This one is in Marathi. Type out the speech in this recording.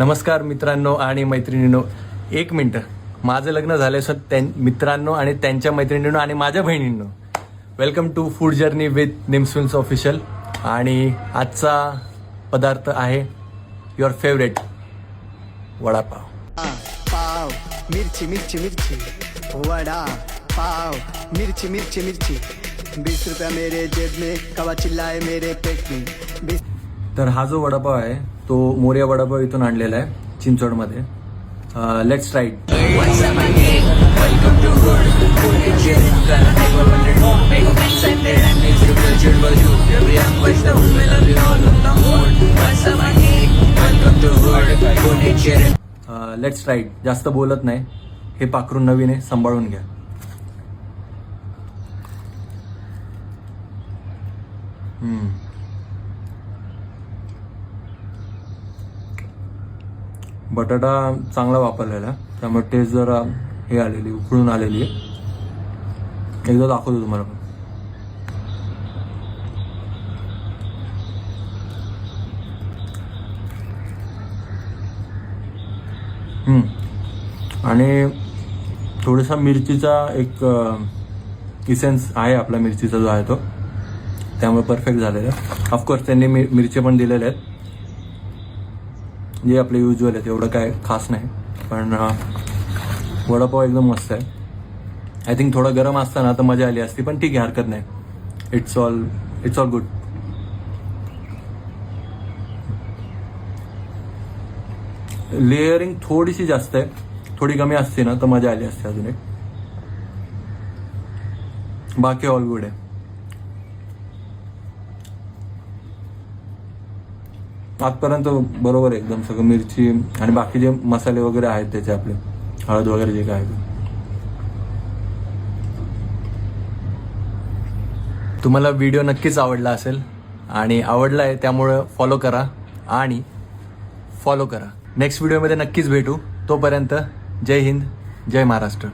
नमस्कार मित्रांनो आणि मैत्रिणींनो. एक मिनटं, माझं लग्न झालं सर मित्रांनो आणि त्यांच्या मैत्रिणींनो आणि माझ्या बहिणींनो, welcome to food journey with Nimsvins official. आणि आजचा पदार्थ आहे युअर फेवरेट वडापाव. पाव मिर्ची मिर्ची मिर्ची वड़ा पाव मिर्ची मिर्ची मिर्ची 20 रुपया मेरे जेब में कवा चिल्लाए मेरे पेट में 20. तर हा जो वडापाव आहे तो मोर्या वडापाव इथून आणलेला आहे चिंचवडमध्ये. Let's try it. Let's try it. जास्त बोलत नाही, हे पाखरून नवीन आहे, सांभाळून घ्या. बटाटा चांगला वापरलेला आहे, त्यामुळे टेस्ट जरा हे आलेली, उकळून आलेली आहे. एकदा दाखवतो तुम्हाला. आणि थोडासा मिरचीचा एक इसेन्स आहे आपला, मिरचीचा जो आहे तो, त्यामुळे परफेक्ट झालेलं आहे. ऑफकोर्स त्यांनी मिरची पण दिलेले आहेत, जे आपले युजल आहेत, एवढं काय खास नाही. पण वडापाव एकदम मस्त आहे. आय थिंक थोडं गरम असताना तर मजा आली असती, पण ठीक आहे, हरकत नाही. It's all good. लेअरिंग थोडीशी जास्त आहे, थोडी कमी असते ना तर मजा आली असते अजून एक. बाकी ऑल गुड आहे. आजपर्यंत बरोबर आहे एकदम सगळं. मिरची आणि बाकी जे मसाले वगैरे आहेत त्याचे, आपले हळद वगैरे जे काय आहे. तुम्हाला व्हिडिओ नक्कीच आवडला असेल, आणि आवडला आहे त्यामुळं फॉलो करा आणि फॉलो करा. नेक्स्ट व्हिडिओमध्ये नक्कीच भेटू. तोपर्यंत जय हिंद, जय महाराष्ट्र.